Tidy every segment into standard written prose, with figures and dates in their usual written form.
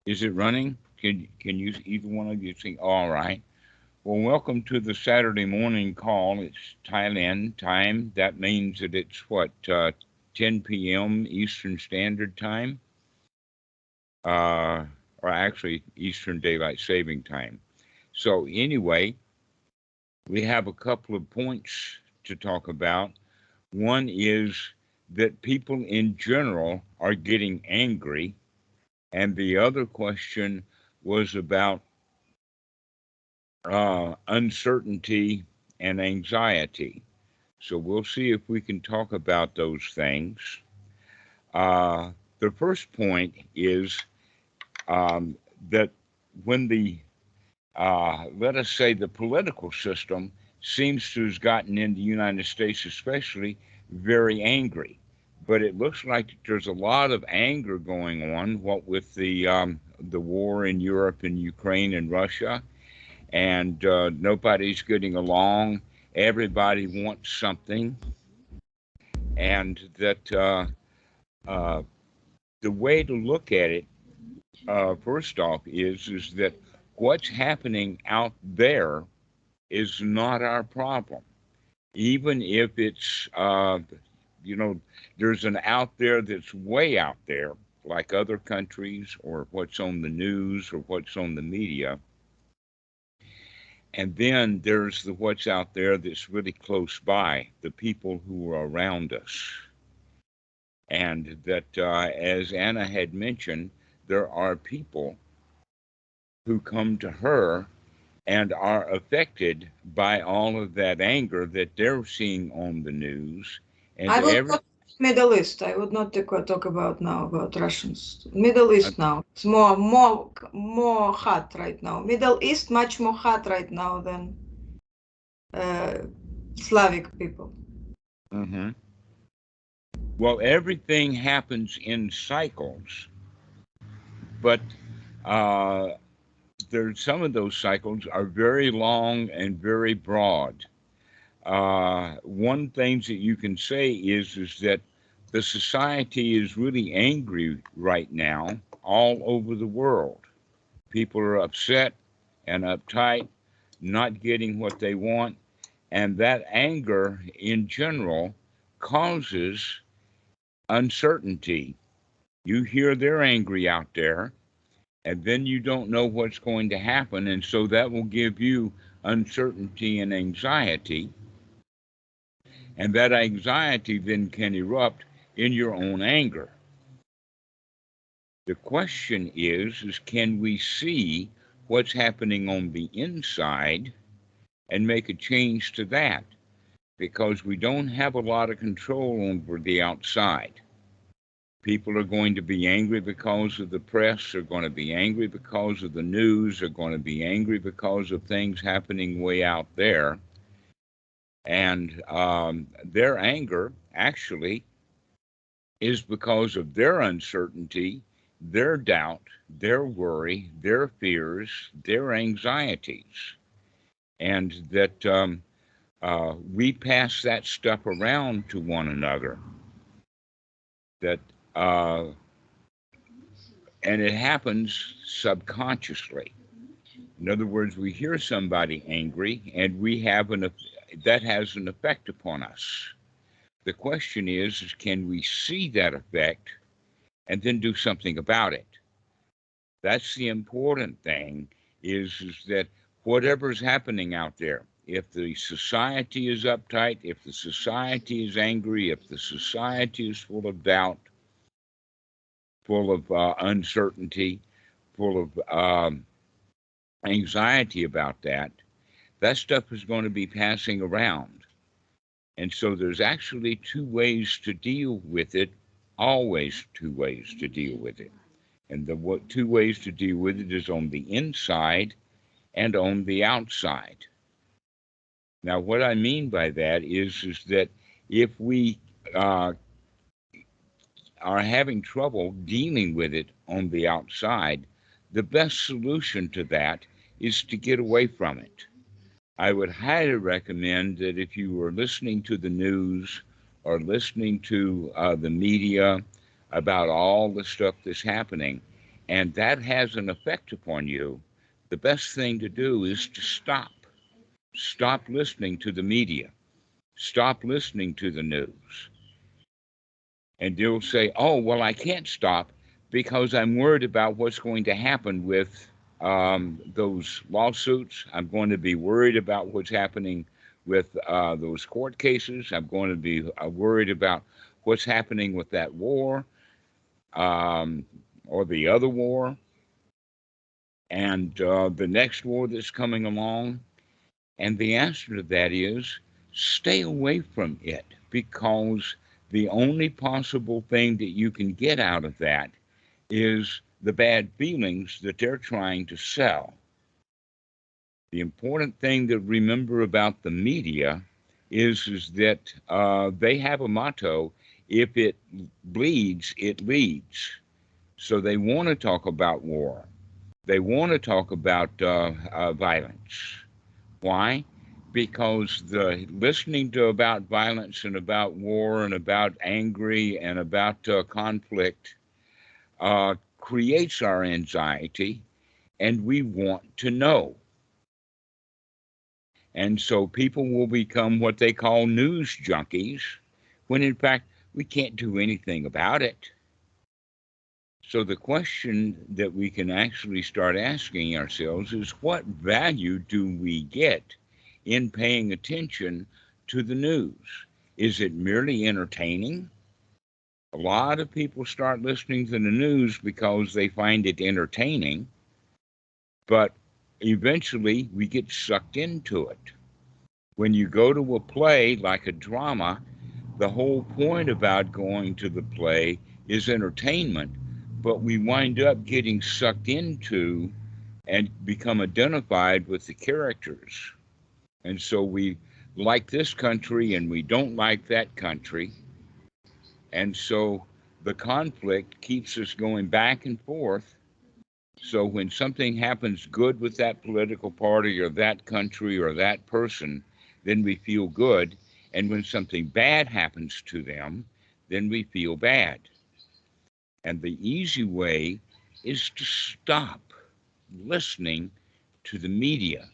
Is it running? Can you either one of you see? All right. Well, welcome to the Saturday morning call. It's Thailand time. That means that it's what 10 p.m. Eastern Standard Time, uh, or actually Eastern Daylight Saving Time. So anyway, we have a couple of points to talk about. One is that people in general are getting angry, and the other question was about uncertainty and anxiety. So we'll see if we can talk about those things. Uh, the first point is um, that when let us say, the political system seems to have gotten in the United States, especially, very angry. But it looks like there's a lot of anger going on, what with the war in Europe and Ukraine and Russia, and nobody's getting along. Everybody wants something, and that uh, the way to look at it, first off, is that what's happening out there is not our problem, even if it's you know there's an out there that's way out there, like other countries or what's on the news or what's on the media. And then there's the what's out there that's really close by, the people who are around us. And that, as Anna had mentioned, there are people who come to her and are affected by all of that anger that they're seeing on the news. And I will every, talk Middle East. I would not talk about now about Russians. Middle uh, East now. It's more hot right now. Middle East much more hot right now than uh, Slavic people. mm-hmm. Well, everything happens in cycles, but uh, there, some of those cycles are very long and very broad. One thing that you can say is that the society is really angry right now all over the world. People are upset and uptight, not getting what they want, and that anger in general causes uncertainty. You hear they're angry out there, and then you don't know what's going to happen, and so that will give you uncertainty and anxiety, and that anxiety then can erupt in your own anger. The question is can we see what's happening on the inside and make a change to that? Because we don't have a lot of control over the outside. People are going to be angry because of the press, they're going to be angry because of the news, they're going to be angry because of things happening way out there. And their anger actually is because of their uncertainty, their doubt, their worry, their fears, their anxieties. And that we pass that stuff around to one another. That uh, and it happens subconsciously. In other words, we hear somebody angry, and we have that has an effect upon us. The question is can we see that effect and then do something about it? That's the important thing. Is that whatever's happening out there, if the society is uptight, if the society is angry, if the society is full of doubt, full of uncertainty, full of anxiety about that, that stuff is going to be passing around. And so there's actually two ways to deal with it, always two ways to deal with it. And the two ways to deal with it is on the inside and on the outside. Now, what I mean by that is that if we uh, are having trouble dealing with it on the outside, the best solution to that is to get away from it. I would highly recommend that if you were listening to the news or listening to the media about all the stuff that's happening, and that has an effect upon you, the best thing to do is to stop. Stop listening to the media. Stop listening to the news. And you'll say, oh, well, I can't stop because I'm worried about what's going to happen with those lawsuits. I'm going to be worried about what's happening with those court cases. I'm going to be worried about what's happening with that war or the other war and the next war that's coming along. And the answer to that is stay away from it, because the only possible thing that you can get out of that is the bad feelings that they're trying to sell. The important thing to remember about the media is that they have a motto: if it bleeds, it leads. So they want to talk about war. They want to talk about violence. Why? Because the listening to about violence and about war and about angry and about conflict creates our anxiety, and we want to know. And so people will become what they call news junkies, when in fact we can't do anything about it. So the question that we can actually start asking ourselves is, what value do we get in paying attention to the news? Is it merely entertaining? A lot of people start listening to the news because they find it entertaining, but eventually we get sucked into it. When you go to a play like a drama, the whole point about going to the play is entertainment, but we wind up getting sucked into and become identified with the characters. And so we like this country and we don't like that country. And so the conflict keeps us going back and forth. So when something happens good with that political party or that country or that person, then we feel good. And when something bad happens to them, then we feel bad. And the easy way is to stop listening to the media.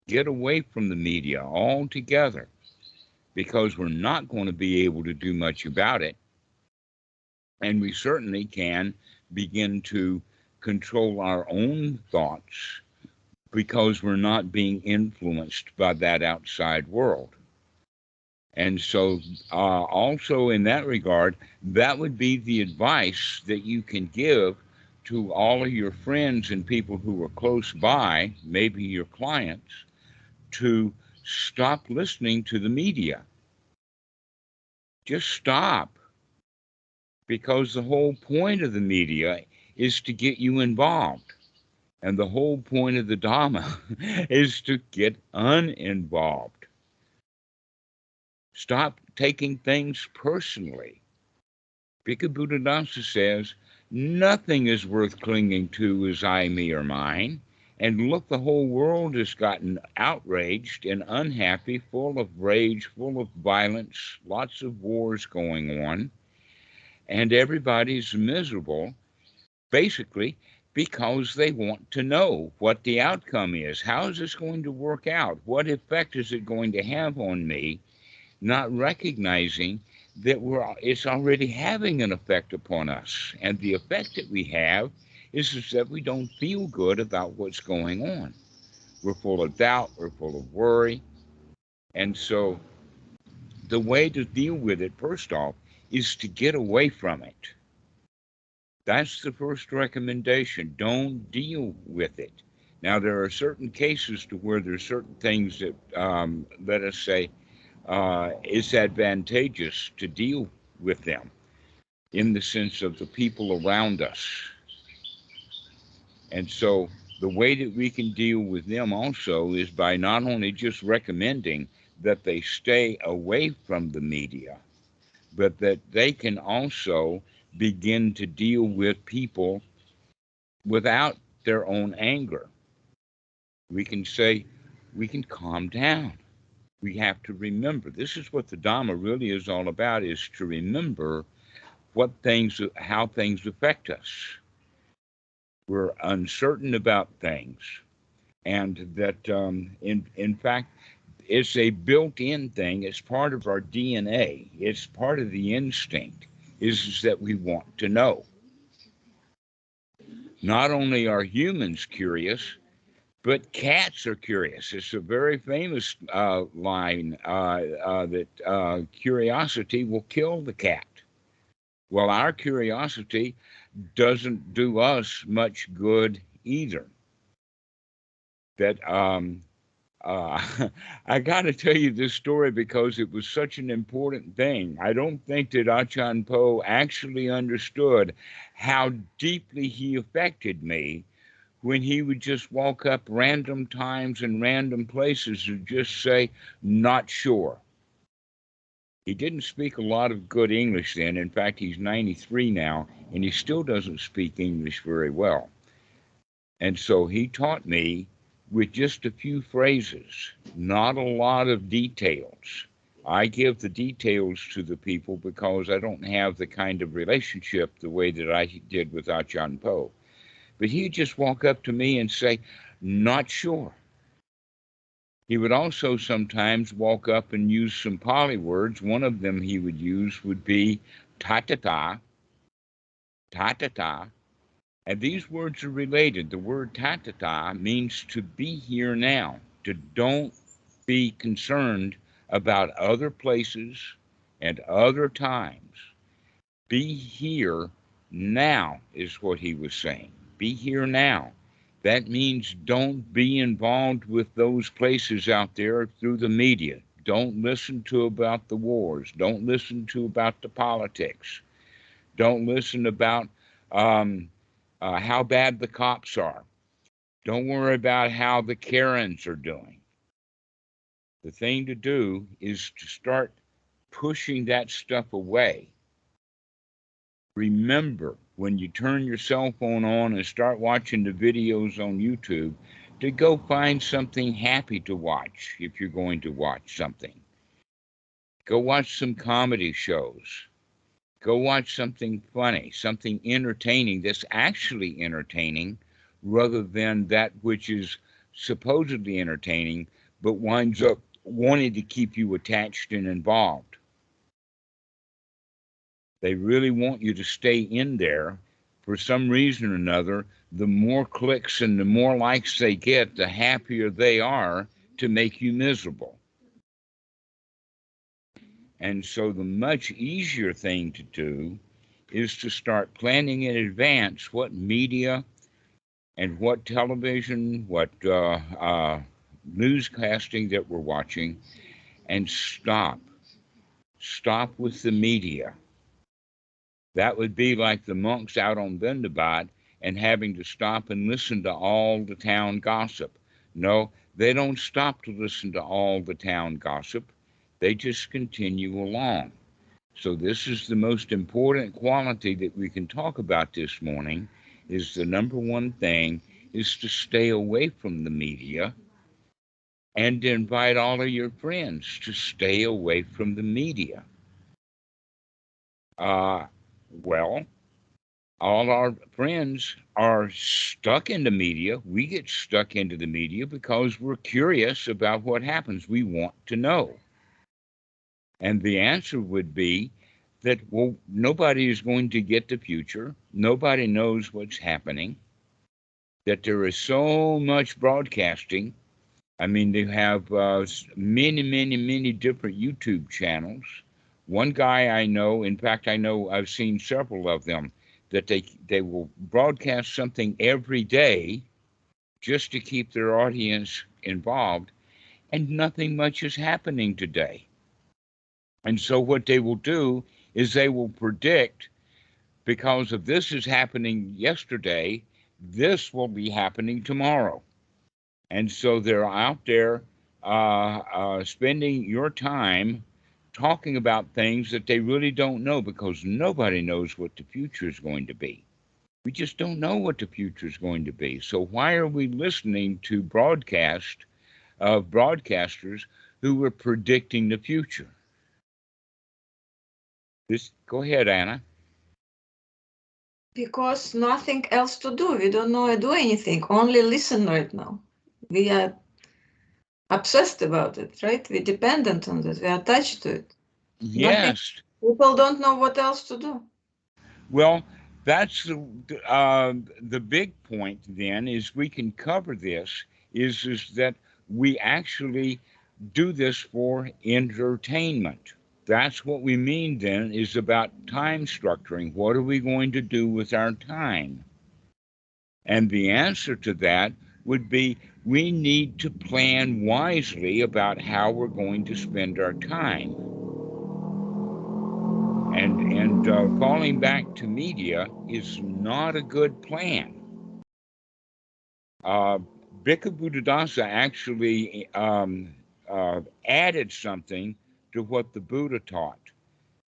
Get away from the media altogether, because we're not going to be able to do much about it. And we certainly can begin to control our own thoughts, because we're not being influenced by that outside world. And so also in that regard, that would be the advice that you can give to all of your friends and people who are close by, maybe your clients, to stop listening to the media. Just stop. Because the whole point of the media is to get you involved. And the whole point of the Dhamma is to get uninvolved. Stop taking things personally. Bhikkhu Buddhadasa says, nothing is worth clinging to as I, me, or mine. And look, the whole world has gotten outraged and unhappy, full of rage, full of violence, lots of wars going on. And everybody's miserable, basically, because they want to know what the outcome is. How is this going to work out? What effect is it going to have on me? Not recognizing that it's already having an effect upon us. And the effect that we have is that we don't feel good about what's going on. We're full of doubt, we're full of worry. And so the way to deal with it, first off, is to get away from it. That's the first recommendation. Don't deal with it. Now, there are certain cases to where there's certain things that, let us say, it's advantageous to deal with them in the sense of the people around us. And so the way that we can deal with them also is by not only just recommending that they stay away from the media, but that they can also begin to deal with people without their own anger. We can say, we can calm down. We have to remember, this is what the Dhamma really is all about, is to remember how things affect us. We're uncertain about things, and that in fact, it's a built-in thing. It's part of our DNA. It's part of the instinct. Is that we want to know. Not only are humans curious, but cats are curious. It's a very famous line that curiosity will kill the cat. Well, our curiosity doesn't do us much good either. That I got to tell you this story because it was such an important thing. I don't think that Achan Po actually understood how deeply he affected me when he would just walk up random times and random places and just say, not sure. He didn't speak a lot of good English then. In fact, he's 93 now, and he still doesn't speak English very well. And so he taught me with just a few phrases, not a lot of details. I give the details to the people because I don't have the kind of relationship the way that I did with Achan Po. But he'd just walk up to me and say, not sure. He would also sometimes walk up and use some Pali words. One of them he would use would be ta-ta-ta, ta-ta-ta. And these words are related. The word ta-ta-ta means to be here now, to don't be concerned about other places and other times. Be here now is what he was saying. Be here now. That means don't be involved with those places out there through the media. Don't listen to about the wars. Don't listen to about the politics. Don't listen about how bad the cops are. Don't worry about how the Karens are doing. The thing to do is to start pushing that stuff away. Remember, when you turn your cell phone on and start watching the videos on YouTube, to go find something happy to watch if you're going to watch something. Go watch some comedy shows. Go watch something funny, something entertaining that's actually entertaining rather than that which is supposedly entertaining but winds up wanting to keep you attached and involved. They really want you to stay in there. For some reason or another, the more clicks and the more likes they get, the happier they are to make you miserable. And so the much easier thing to do is to start planning in advance what media and what television, what newscasting that we're watching, and stop. Stop with the media. That would be like the monks out on Vendabat and having to stop and listen to all the town gossip. No, they don't stop to listen to all the town gossip. They just continue along. So this is the most important quality that we can talk about this morning, is the number one thing is to stay away from the media and to invite all of your friends to stay away from the media. Well, all our friends are stuck in the media. We get stuck into the media because we're curious about what happens. We want to know. And the answer would be that, well, nobody is going to get the future. Nobody knows what's happening. That there is so much broadcasting. I mean, they have many different YouTube channels. One guy I know, in fact, I've seen several of them, that they will broadcast something every day just to keep their audience involved, and nothing much is happening today. And so what they will do is they will predict, because of this is happening yesterday, this will be happening tomorrow. And so they're out there spending your time talking about things that they really don't know, because nobody knows what the future is going to be. We just don't know what the future is going to be. So why are we listening to broadcasters who are predicting the future? Go ahead, Anna. Because nothing else to do. We don't know how to do anything. Only listen right now. We are obsessed about it, right? We're dependent on it. We're attached to it. Nothing. Yes. People don't know what else to do. Well, that's the big point then is we can cover this is that we actually do this for entertainment. That's what we mean then is about time structuring. What are we going to do with our time? And the answer to that would be we need to plan wisely about how we're going to spend our time. And falling back to media is not a good plan. Bhikkhu Buddhadasa actually added something to what the Buddha taught.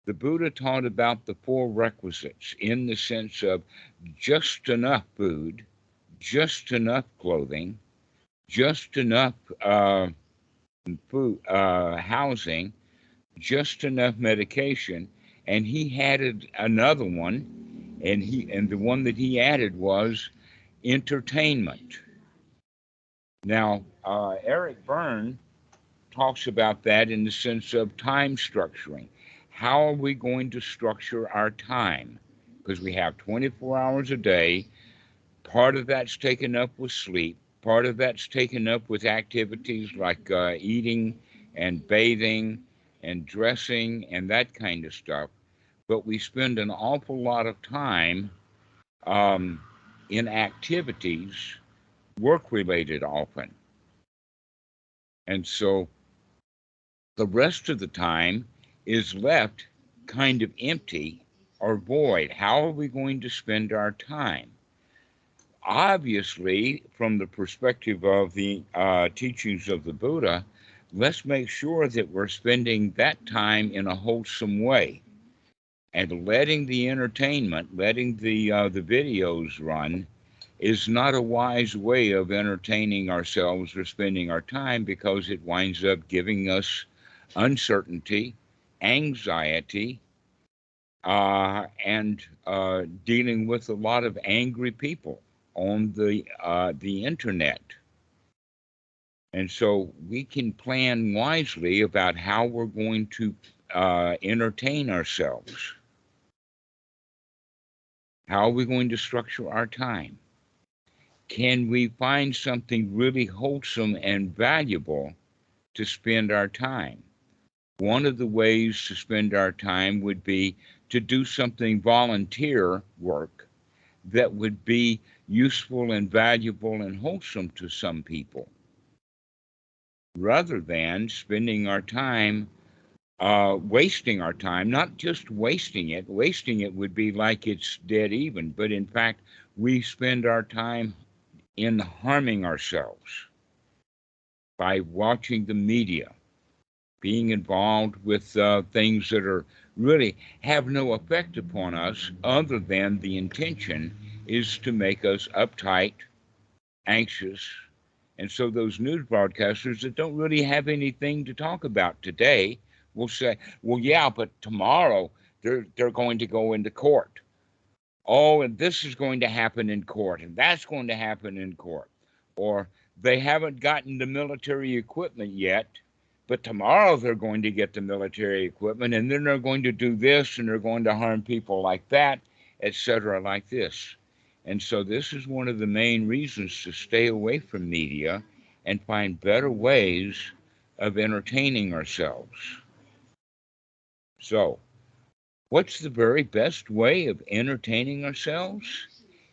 The Buddha taught about the four requisites in the sense of just enough food, just enough clothing, just enough food, housing, just enough medication, and he added another one, and the one that he added was entertainment. Now, Eric Berne talks about that in the sense of time structuring. How are we going to structure our time? Because we have 24 hours a day. Part of that's taken up with sleep. Part of that's taken up with activities like eating and bathing and dressing and that kind of stuff. But we spend an awful lot of time in activities, work-related often. And so the rest of the time is left kind of empty or void. How are we going to spend our time? Obviously, from the perspective of the teachings of the Buddha, let's make sure that we're spending that time in a wholesome way. And letting the entertainment, letting the videos run is not a wise way of entertaining ourselves or spending our time because it winds up giving us uncertainty, anxiety, and dealing with a lot of angry people on the internet. And so we can plan wisely about how we're going to entertain ourselves. How are we going to structure our time? Can we find something really wholesome and valuable to spend our time? One of the ways to spend our time would be to do something volunteer work that would be useful and valuable and wholesome to some people, rather than spending our time wasting our time. Not just wasting it. Wasting it would be like it's dead even, but in fact, we spend our time in harming ourselves by watching the media, being involved with things that are really have no effect upon us other than the intention is to make us uptight, anxious. And so those news broadcasters that don't really have anything to talk about today will say, well, yeah, but tomorrow they're going to go into court. Oh, and this is going to happen in court, and that's going to happen in court. Or they haven't gotten the military equipment yet, but tomorrow they're going to get the military equipment, and then they're going to do this, and they're going to harm people like that, etc., like this. And so this is one of the main reasons to stay away from media and find better ways of entertaining ourselves. So, what's the very best way of entertaining ourselves?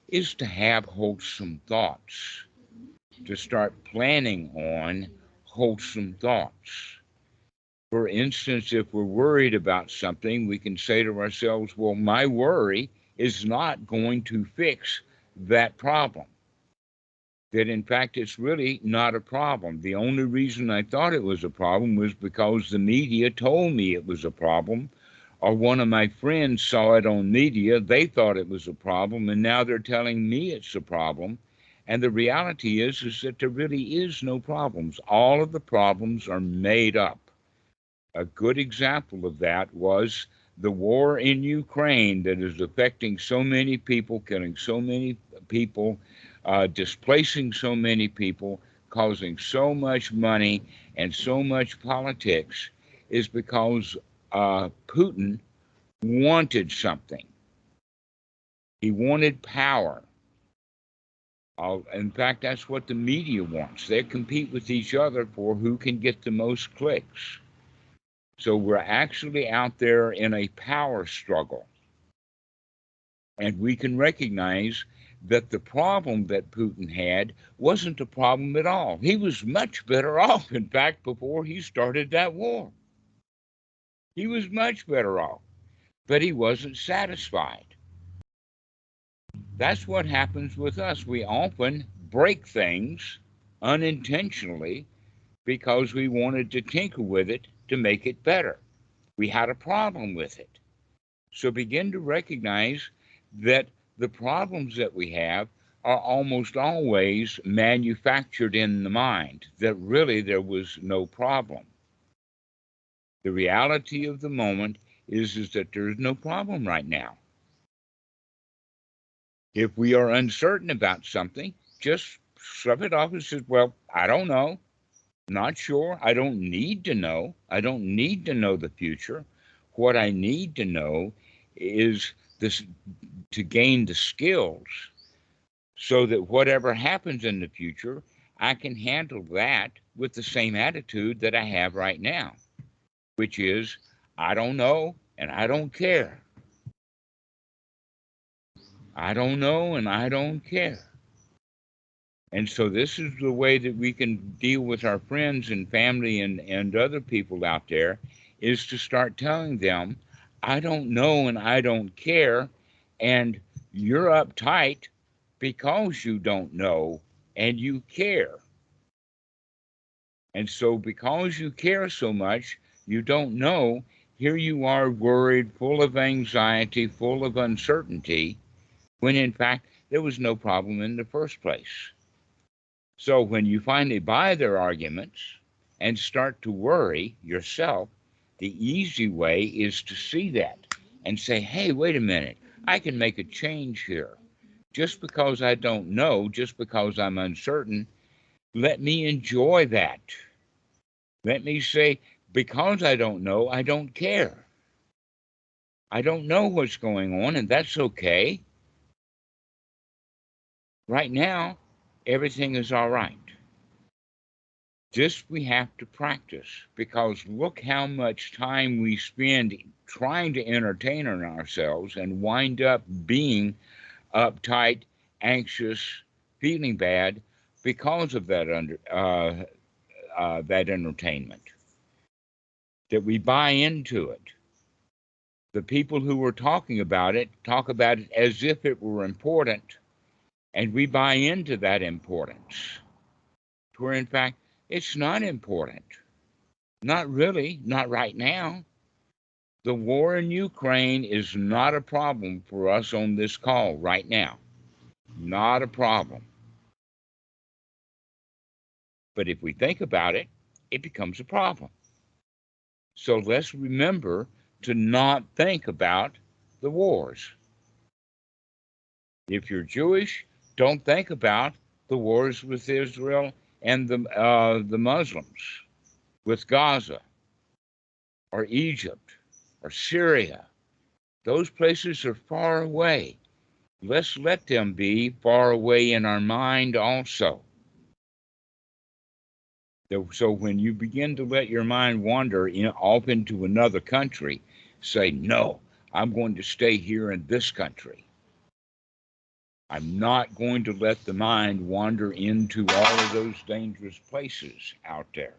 Is to have wholesome thoughts, to start planning on wholesome thoughts. For instance, if we're worried about something, we can say to ourselves, well, my worry is not going to fix that problem. That in fact, it's really not a problem. The only reason I thought it was a problem was because the media told me it was a problem, or one of my friends saw it on media, they thought it was a problem, and now they're telling me it's a problem. And the reality is that there really is no problems. All of the problems are made up. A good example of that was the war in Ukraine that is affecting so many people, killing so many people, displacing so many people, causing so much money and so much politics, is because Putin wanted something. He wanted power. In fact, that's what the media wants. They compete with each other for who can get the most clicks. So we're actually out there in a power struggle. And we can recognize that the problem that Putin had wasn't a problem at all. He was much better off, in fact, before he started that war. He was much better off, but he wasn't satisfied. That's what happens with us. We often break things unintentionally because we wanted to tinker with it to make it better. We had a problem with it. So begin to recognize that the problems that we have are almost always manufactured in the mind, that really there was no problem. The reality of the moment is that there's no problem right now. If we are uncertain about something, just shove it off and say, well, I don't know. Not sure. I don't need to know. I don't need to know the future. What I need to know is this, to gain the skills so that whatever happens in the future, I can handle that with the same attitude that I have right now, which is, I don't know and I don't care. I don't know and I don't care. And so this is the way that we can deal with our friends and family and other people out there, is to start telling them, I don't know and I don't care, and you're uptight because you don't know and you care. And so because you care so much, you don't know, here you are worried, full of anxiety, full of uncertainty, when in fact there was no problem in the first place. So when you finally buy their arguments and start to worry yourself, the easy way is to see that and say, hey, wait a minute, I can make a change here. Just because I don't know, just because I'm uncertain, let me enjoy that. Let me say, because I don't know, I don't care. I don't know what's going on, and that's okay. Right now, everything is all right. This we have to practice, because look how much time we spend trying to entertain ourselves and wind up being uptight, anxious, feeling bad because of that that entertainment. That we buy into it. The people who were talking about it talk about it as if it were important, and we buy into that importance, where in fact it's not important. Not really, not right now. The war in Ukraine is not a problem for us on this call right now. Not a problem. But if we think about it, it becomes a problem. So let's remember to not think about the wars. If you're Jewish, don't think about the wars with Israel and the Muslims, with Gaza or Egypt or Syria. Those places are far away. Let's let them be far away in our mind also. So when you begin to let your mind wander off into another country, say, no, I'm going to stay here in this country. I'm not going to let the mind wander into all of those dangerous places out there.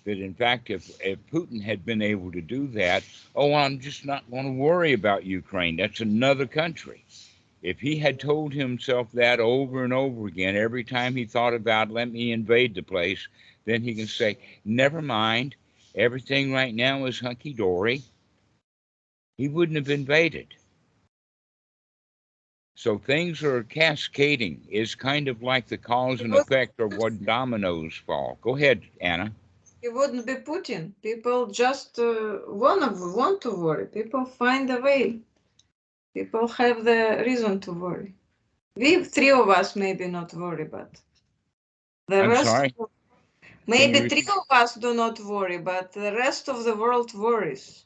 That in fact, if Putin had been able to do that, oh, I'm just not going to worry about Ukraine. That's another country. If he had told himself that over and over again, every time he thought about, let me invade the place, then he can say, never mind, everything right now is hunky-dory. He wouldn't have invaded. So things are cascading. It's kind of like the cause and effect of what dominoes fall. Go ahead, Anna. It wouldn't be Putin. People just want to worry. People find a way. People have the reason to worry. We three of us maybe not worry, but the I'm rest, sorry. Can you maybe three repeat? of us do not worry, but the rest of the world worries.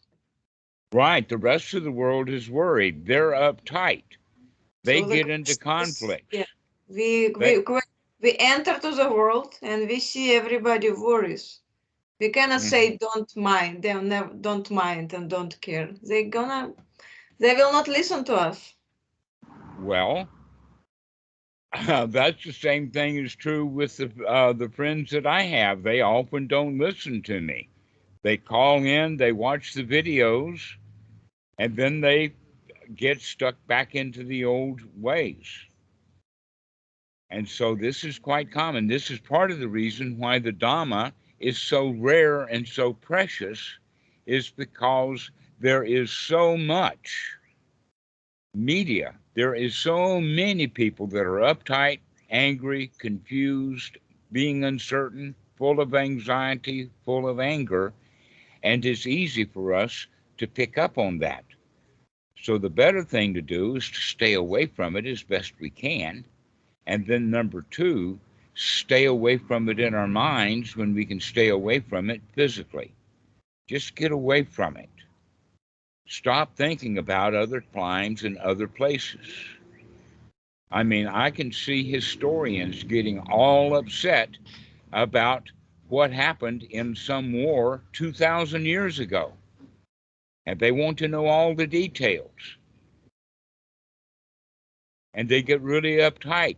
Right. The rest of the world is worried. They're uptight. They So the get into question is, conflicts. yeah, we, They, we we enter to the world and we see everybody worries. We cannot Mhm. say don't mind. They never don't mind and don't care. They will not listen to us. Well, that's the same thing is true with the friends that I have. They often don't listen to me. They call in, they watch the videos, and then they get stuck back into the old ways. And so this is quite common. This is part of the reason why the Dhamma is so rare and so precious, is because there is so much media. There is so many people that are uptight, angry, confused, being uncertain, full of anxiety, full of anger, and it's easy for us to pick up on that. So the better thing to do is to stay away from it as best we can. And then number two, stay away from it in our minds when we can stay away from it physically. Just get away from it. Stop thinking about other times and other places. I mean, I can see historians getting all upset about what happened in some war 2,000 years ago. And they want to know all the details. And they get really uptight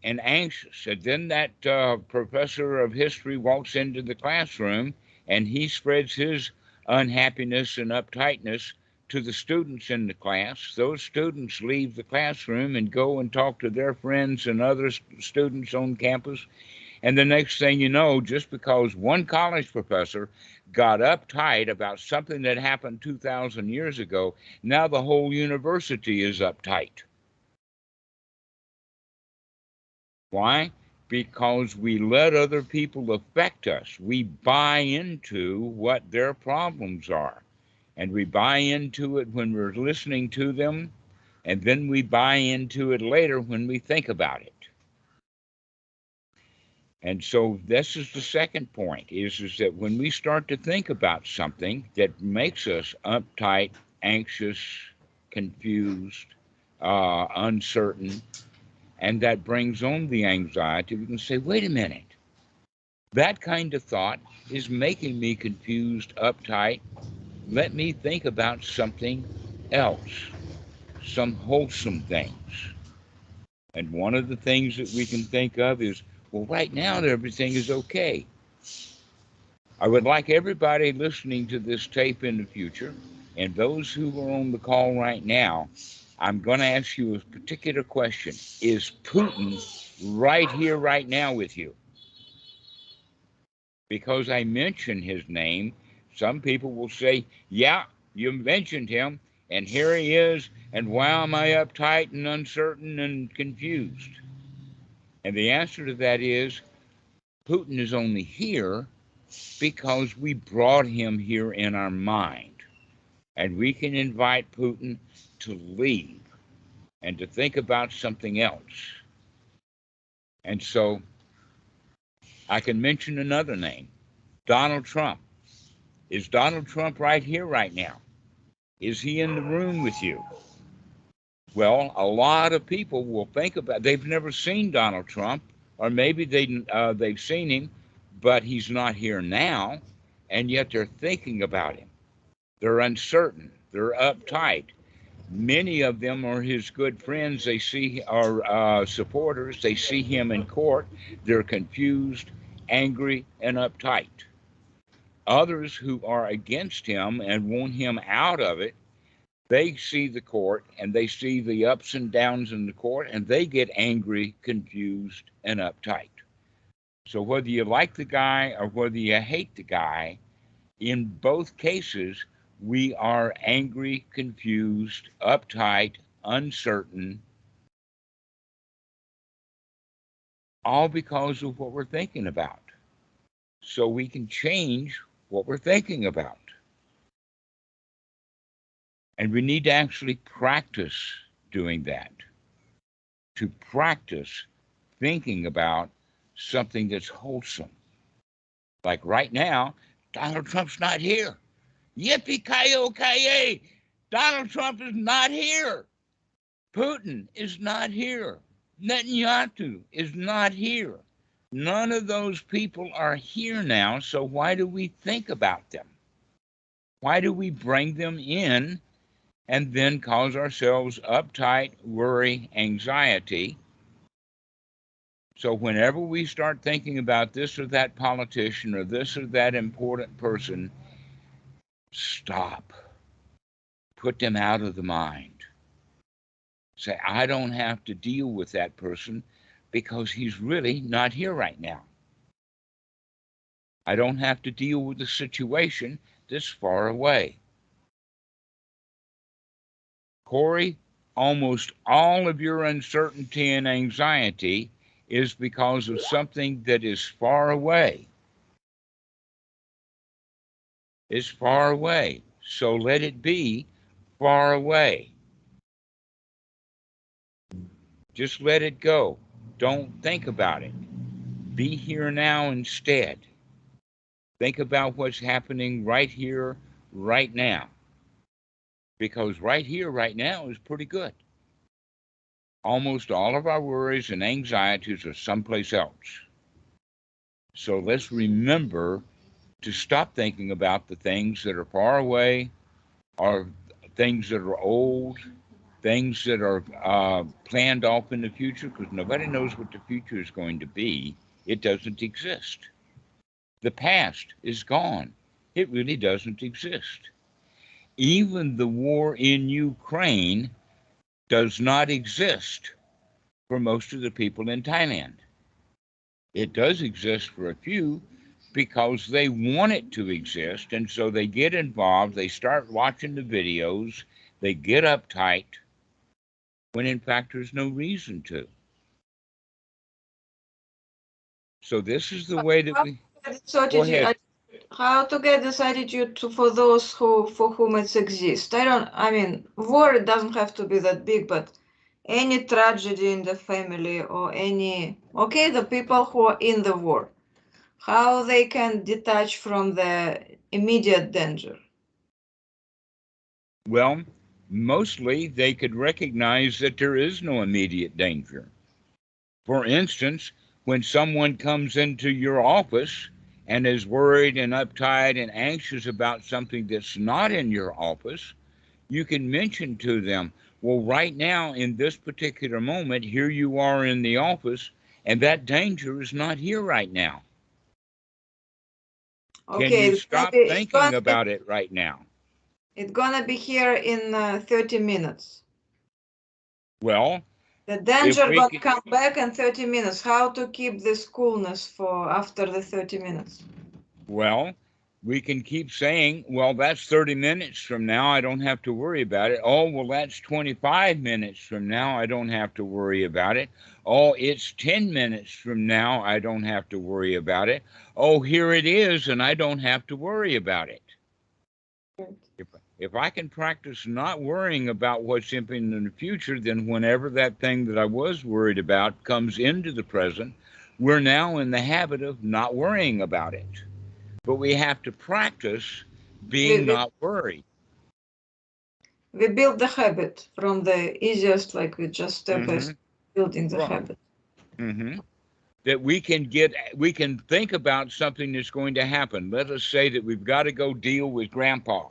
and anxious. And then that professor of history walks into the classroom and he spreads his unhappiness and uptightness to the students in the class. Those students leave the classroom and go and talk to their friends and other students on campus. And the next thing you know, just because one college professor got uptight about something that happened 2,000 years ago, now the whole university is uptight. Why? Because we let other people affect us. We buy into what their problems are. And we buy into it when we're listening to them. And then we buy into it later when we think about it. And so this is the second point is that when we start to think about something that makes us uptight, anxious, confused, uncertain, and that brings on the anxiety, we can say, wait a minute, that kind of thought is making me confused, uptight. Let me think about something else, some wholesome things. And one of the things that we can think of is, well, right now everything is okay. I would like everybody listening to this tape in the future, and those who are on the call right now, I'm going to ask you a particular question. Is Putin right here, right now with you? Because I mention his name, some people will say, yeah, you mentioned him, and here he is, and why am I uptight and uncertain and confused? And the answer to that is Putin is only here because we brought him here in our mind. And we can invite Putin to leave and to think about something else. And so I can mention another name, Donald Trump. Is Donald Trump right here, right now? Is he in the room with you? Well, a lot of people will think about, they've never seen Donald Trump, or maybe they've seen him, but he's not here now, and yet they're thinking about him. They're uncertain. They're uptight. Many of them are his good friends. They see are supporters. They see him in court. They're confused, angry, and uptight. Others who are against him and want him out of it, they see the court and they see the ups and downs in the court and they get angry, confused, and uptight. So whether you like the guy or whether you hate the guy, in both cases, we are angry, confused, uptight, uncertain, all because of what we're thinking about. so we can change what we're thinking about. And we need to actually practice doing that, to practice thinking about something that's wholesome. Like right now, Donald Trump's not here. Yippee-ki-yo-ki-yay! Donald Trump is not here. Putin is not here. Netanyahu is not here. None of those people are here now, so why do we think about them? Why do we bring them in and then cause ourselves uptight, worry, anxiety? So whenever we start thinking about this or that politician or this or that important person, stop. Put them out of the mind. Say, I don't have to deal with that person because he's really not here right now. I don't have to deal with the situation that's far away. Corey, almost all of your uncertainty and anxiety is because of something that is far away. It's far away. So let it be far away. Just let it go. Don't think about it. Be here now instead. Think about what's happening right here, right now. Because right here, right now is pretty good. Almost all of our worries and anxieties are someplace else. So let's remember to stop thinking about the things that are far away, or things that are old, things that are planned off in the future, because nobody knows what the future is going to be. It doesn't exist. The past is gone. It really doesn't exist. Even the war in Ukraine does not exist for most of the people in Thailand. It does exist for a few because they want it to exist, and so they get involved, they start watching the videos, they get uptight, when in fact there's no reason to. So this is the way that we... Go ahead. How to get this attitude for those for whom it exists? I mean, war doesn't have to be that big, but any tragedy in the family or the people who are in the war, how they can detach from the immediate danger? Well, mostly they could recognize that there is no immediate danger. For instance, when someone comes into your office and is worried and uptight and anxious about something that's not in your office, you can mention to them, well, right now, in this particular moment, here you are in the office, and that danger is not here right now. Okay, can you stop thinking about it right now? It's gonna be here in 30 minutes. Well, the danger gonna come back in 30 minutes. How to keep this coolness for after the 30 minutes? Well, we can keep saying, well, that's 30 minutes from now. I don't have to worry about it. Oh, well, that's 25 minutes from now. I don't have to worry about it. Oh, it's 10 minutes from now. I don't have to worry about it. Oh, here it is, and I don't have to worry about it. If I can practice not worrying about what's happening in the future, then whenever that thing that I was worried about comes into the present, we're now in the habit of not worrying about it. But we have to practice being not worried. We build the habit from the easiest, like we just step by step building the habit. That we can think about something that's going to happen. Let us say that we've got to go deal with Grandpa.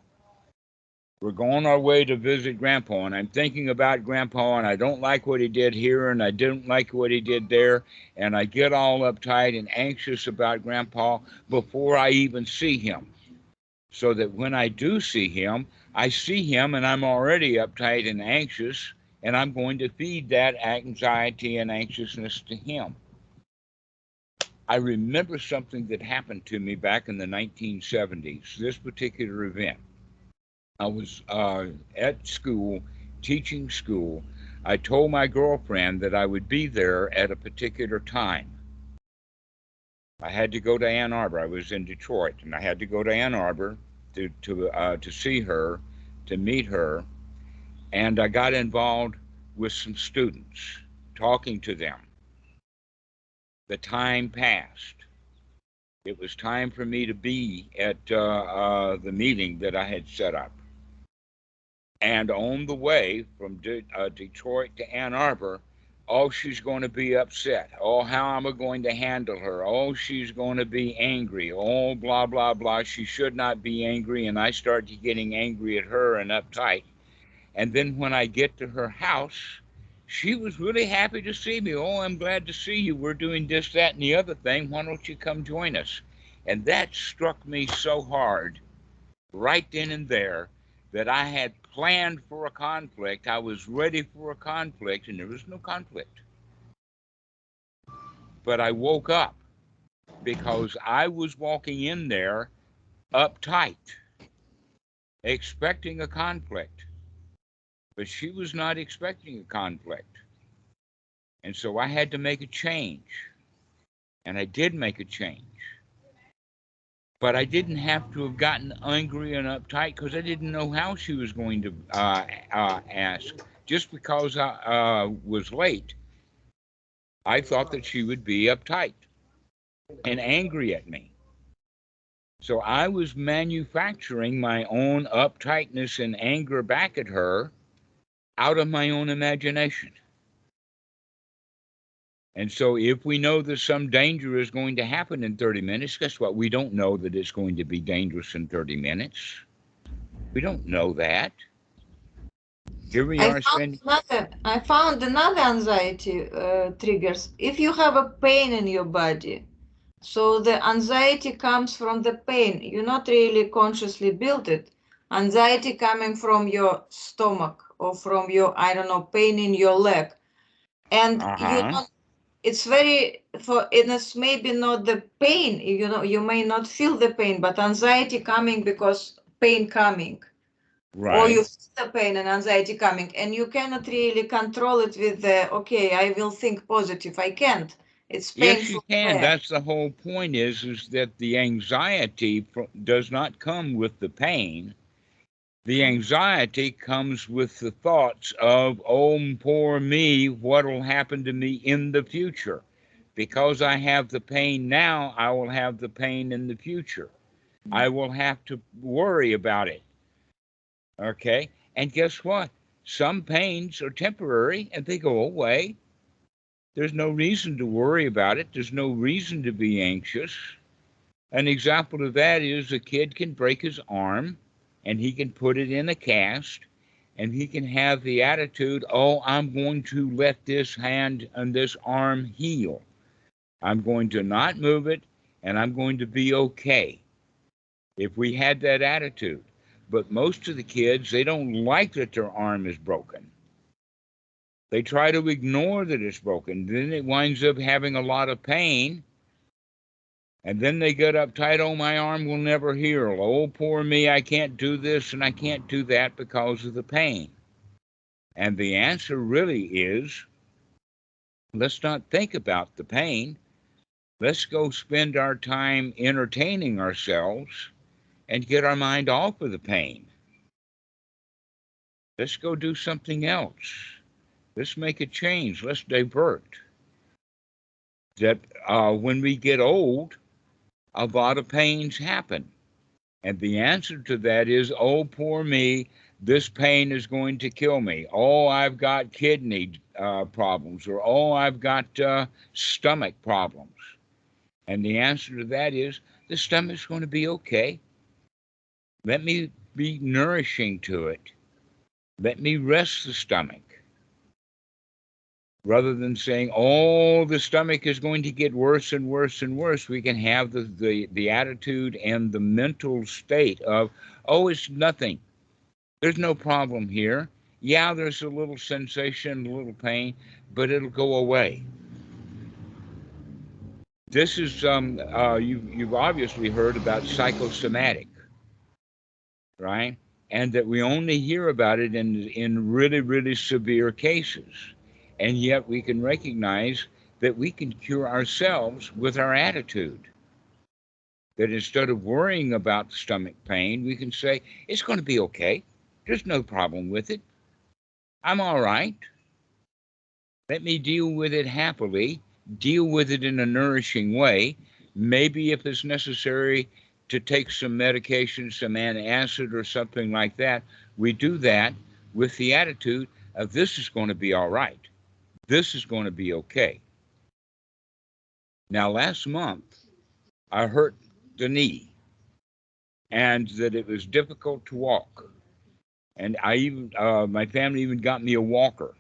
We're going our way to visit Grandpa, and I'm thinking about Grandpa, and I don't like what he did here, and I didn't like what he did there, and I get all uptight and anxious about Grandpa before I even see him. So that when I do see him, I see him, and I'm already uptight and anxious, and I'm going to feed that anxiety and anxiousness to him. I remember something that happened to me back in the 1970s, this particular event. I was at school, teaching school. I told my girlfriend that I would be there at a particular time. I had to go to Ann Arbor. I was in Detroit, and I had to go to Ann Arbor to see her, to meet her, and I got involved with some students, talking to them. The time passed. It was time for me to be at the meeting that I had set up. And on the way from Detroit to Ann Arbor, oh, she's going to be upset. Oh, how am I going to handle her? Oh, she's going to be angry. Oh, blah, blah, blah. She should not be angry. And I started getting angry at her and uptight. And then when I get to her house, she was really happy to see me. Oh, I'm glad to see you. We're doing this, that, and the other thing. Why don't you come join us? And that struck me so hard right then and there that I had planned for a conflict. I was ready for a conflict, and there was no conflict. But I woke up because I was walking in there uptight, expecting a conflict. But she was not expecting a conflict. And so I had to make a change. And I did make a change. But I didn't have to have gotten angry and uptight because I didn't know how she was going to ask. Just because I was late, I thought that she would be uptight and angry at me. So I was manufacturing my own uptightness and anger back at her out of my own imagination. And so if we know that some danger is going to happen in 30 minutes, guess what? We don't know that it's going to be dangerous in 30 minutes. We don't know that. Here we are spending... I found another anxiety triggers. If you have a pain in your body, so the anxiety comes from the pain. You not really consciously build it. Anxiety coming from your stomach or from your, I don't know, pain in your leg. And you don't, it's very, it's maybe not the pain, you may not feel the pain, but anxiety coming because pain coming. Right. Or you feel the pain and anxiety coming, and you cannot really control it with the, okay, I will think positive. I can't. It's painful. Yes, you can. That's the whole point is that the anxiety does not come with the pain. The anxiety comes with the thoughts of, oh, poor me, what will happen to me in the future? Because I have the pain now, I will have the pain in the future. I will have to worry about it. Okay? And guess what? Some pains are temporary and they go away. There's no reason to worry about it. There's no reason to be anxious. An example of that is a kid can break his arm and he can put it in a cast and he can have the attitude, oh, I'm going to let this hand and this arm heal. I'm going to not move it and I'm going to be okay. If we had that attitude. But most of the kids, they don't like that their arm is broken. They try to ignore that it's broken. Then it winds up having a lot of pain. And then they get uptight, oh, my arm will never heal. Oh, poor me, I can't do this and I can't do that because of the pain. And the answer really is, let's not think about the pain. Let's go spend our time entertaining ourselves and get our mind off of the pain. Let's go do something else. Let's make a change. Let's divert. That when we get old, a lot of pains happen. And the answer to that is, oh, poor me, this pain is going to kill me. Oh, I've got kidney problems, or oh, I've got stomach problems. And the answer to that is, the stomach's going to be okay. Let me be nourishing to it. Let me rest the stomach. Rather than saying, oh, the stomach is going to get worse and worse and worse, we can have the attitude and the mental state of, oh, it's nothing. There's no problem here. Yeah, there's a little sensation, a little pain, but it'll go away. This is, you've obviously heard about psychosomatic, right? And that we only hear about it in really, really severe cases. And yet we can recognize that we can cure ourselves with our attitude. That instead of worrying about stomach pain, we can say, it's going to be okay. There's no problem with it. I'm all right. Let me deal with it happily, deal with it in a nourishing way. Maybe if it's necessary to take some medication, some antacid or something like that, we do that with the attitude of this is going to be all right. This is going to be okay. Now, last month, I hurt the knee and that it was difficult to walk. And my family even got me a walker.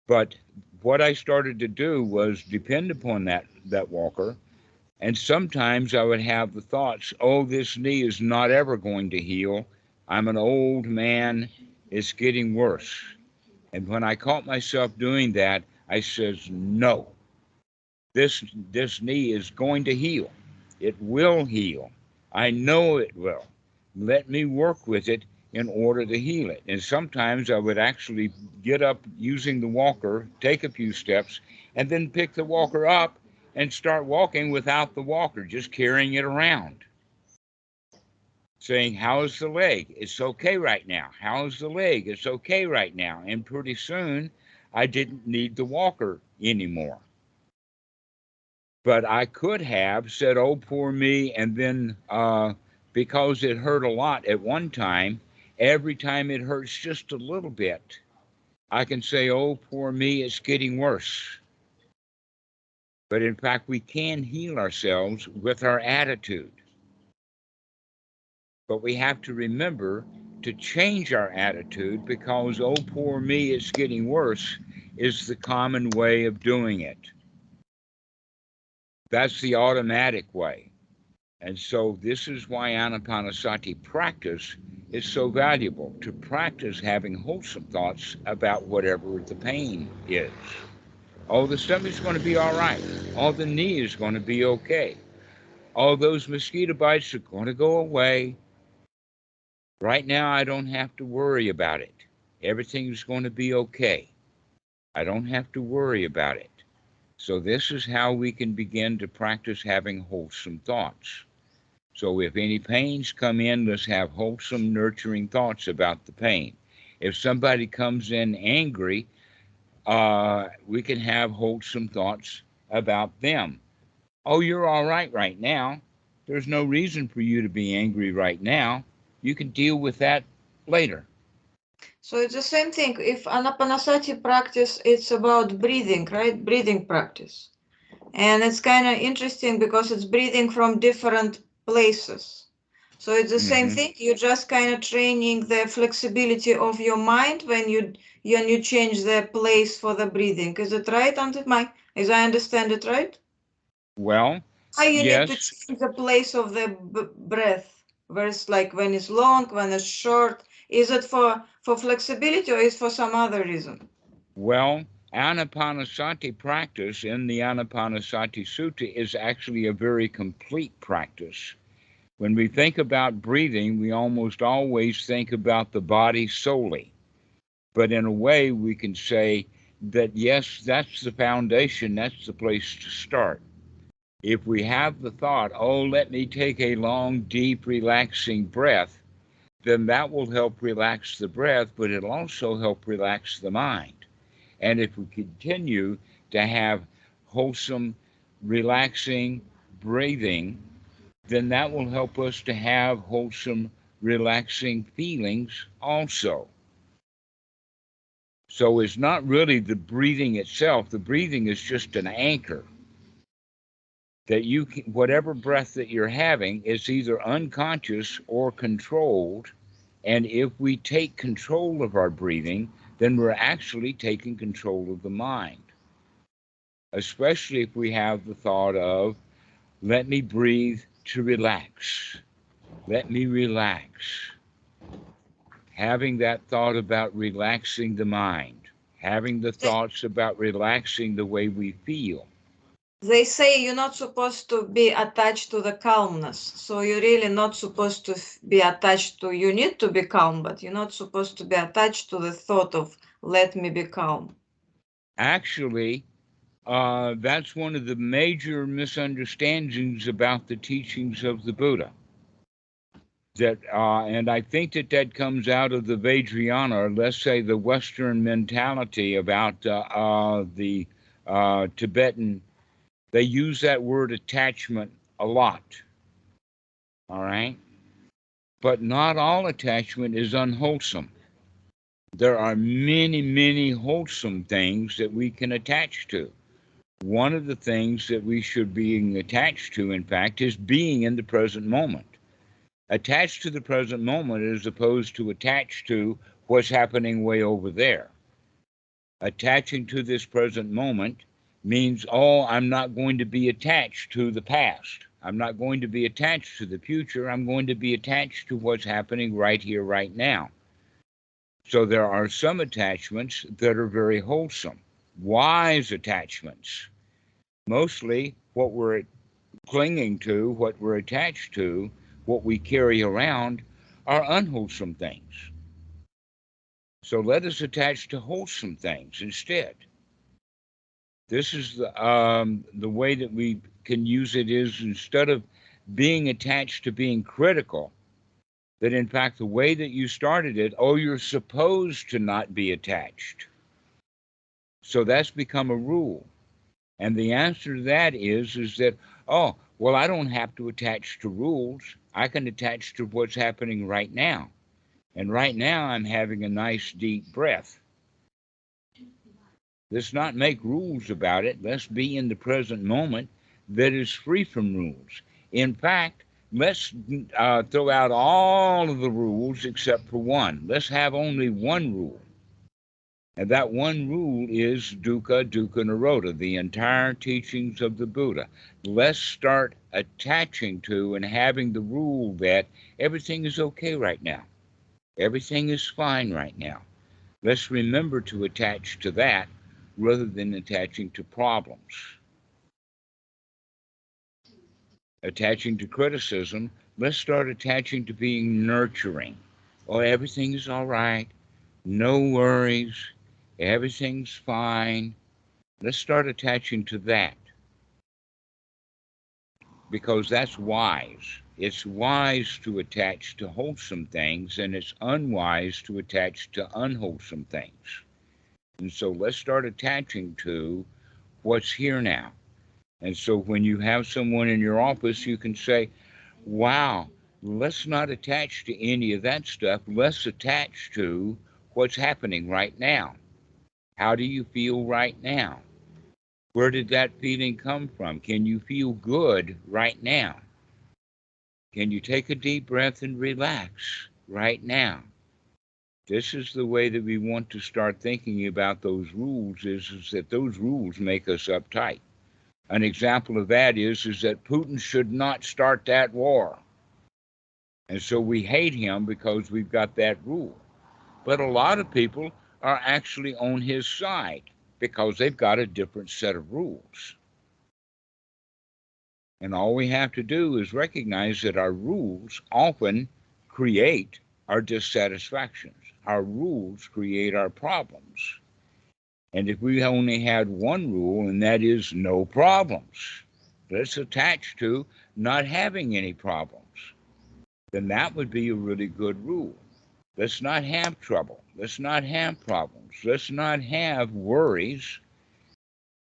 But what I started to do was depend upon that walker. And sometimes I would have the thoughts, oh, this knee is not ever going to heal. I'm an old man. It's getting worse. And when I caught myself doing that, I says, no, this knee is going to heal. It will heal. I know it will. Let me work with it in order to heal it. And sometimes I would actually get up using the walker, take a few steps, and then pick the walker up and start walking without the walker, just carrying it around. Saying, how's the leg? It's okay right now. How's the leg? It's okay right now. And pretty soon, I didn't need the walker anymore. But I could have said, oh, poor me, and then because it hurt a lot at one time, every time it hurts just a little bit, I can say, oh, poor me, it's getting worse. But in fact, we can heal ourselves with our attitude. But we have to remember to change our attitude because, oh, poor me, it's getting worse, is the common way of doing it. That's the automatic way. And so this is why Anapanasati practice is so valuable, to practice having wholesome thoughts about whatever the pain is. Oh, the stomach's going to be all right. Oh, the knee is going to be okay. Oh, those mosquito bites are going to go away. Right now, I don't have to worry about it. Everything's going to be okay. I don't have to worry about it. So this is how we can begin to practice having wholesome thoughts. So if any pains come in, let's have wholesome, nurturing thoughts about the pain. If somebody comes in angry, we can have wholesome thoughts about them. Oh, you're all right now. There's no reason for you to be angry right now. You can deal with that later. So it's the same thing. If Anapanasati practice, it's about breathing, right? Breathing practice. And it's kind of interesting because it's breathing from different places. So it's the same thing. You're just kind of training the flexibility of your mind when you change the place for the breathing. Is it right, as I understand it, right? Well, How you yes. need to change the place of the breath, where it's like when it's long, when it's short. Is it for flexibility or is it for some other reason? Well, Anapanasati practice in the Anapanasati Sutta is actually a very complete practice. When we think about breathing, we almost always think about the body solely. But in a way, we can say that, yes, that's the foundation, that's the place to start. If we have the thought, oh, let me take a long, deep, relaxing breath, then that will help relax the breath, but it'll also help relax the mind. And if we continue to have wholesome, relaxing breathing, then that will help us to have wholesome, relaxing feelings also. So it's not really the breathing itself. The breathing is just an anchor. That whatever breath that you're having is either unconscious or controlled. And if we take control of our breathing, then we're actually taking control of the mind. Especially if we have the thought of, let me breathe to relax. Let me relax. Having that thought about relaxing the mind. Having the thoughts about relaxing the way we feel. They say you're not supposed to be attached to the calmness. So you're really not supposed to be attached to, you need to be calm, but you're not supposed to be attached to the thought of, let me be calm. Actually, That's one of the major misunderstandings about the teachings of the Buddha. That and I think that that comes out of the Vajrayana, or let's say the Western mentality about the Tibetan. They use that word attachment a lot. All right, but not all attachment is unwholesome. There are many, many wholesome things that we can attach to. One of the things that we should be attached to, in fact, is being in the present moment. Attached to the present moment as opposed to attached to what's happening way over there. Attaching to this present moment means, oh, I'm not going to be attached to the past. I'm not going to be attached to the future. I'm going to be attached to what's happening right here, right now. So there are some attachments that are very wholesome, wise attachments. Mostly what we're clinging to, what we're attached to, what we carry around are unwholesome things. So let us attach to wholesome things instead. This is the way that we can use it is instead of being attached to being critical, that in fact the way that you started it, oh, you're supposed to not be attached. So that's become a rule. And the answer to that is that, oh, well, I don't have to attach to rules. I can attach to what's happening right now. And right now, I'm having a nice deep breath. Let's not make rules about it. Let's be in the present moment that is free from rules. In fact, let's throw out all of the rules except for one. Let's have only one rule. And that one rule is dukkha, dukkha nirodha, the entire teachings of the Buddha. Let's start attaching to and having the rule that everything is okay right now. Everything is fine right now. Let's remember to attach to that rather than attaching to problems. Attaching to criticism, let's start attaching to being nurturing. Oh, everything is all right. No worries. Everything's fine. Let's start attaching to that because that's wise. It's wise to attach to wholesome things, and it's unwise to attach to unwholesome things. And so let's start attaching to what's here now. And so when you have someone in your office, you can say, wow, let's not attach to any of that stuff. Let's attach to what's happening right now. How do you feel right now? Where did that feeling come from? Can you feel good right now? Can you take a deep breath and relax right now? This is the way that we want to start thinking about those rules is that those rules make us uptight. An example of that is that Putin should not start that war. And so we hate him because we've got that rule. But a lot of people are actually on his side because they've got a different set of rules. And all we have to do is recognize that our rules often create our dissatisfactions. Our rules create our problems. And if we only had one rule, and that is no problems, let's attach to not having any problems, then that would be a really good rule. Let's not have trouble. Let's not have problems. Let's not have worries.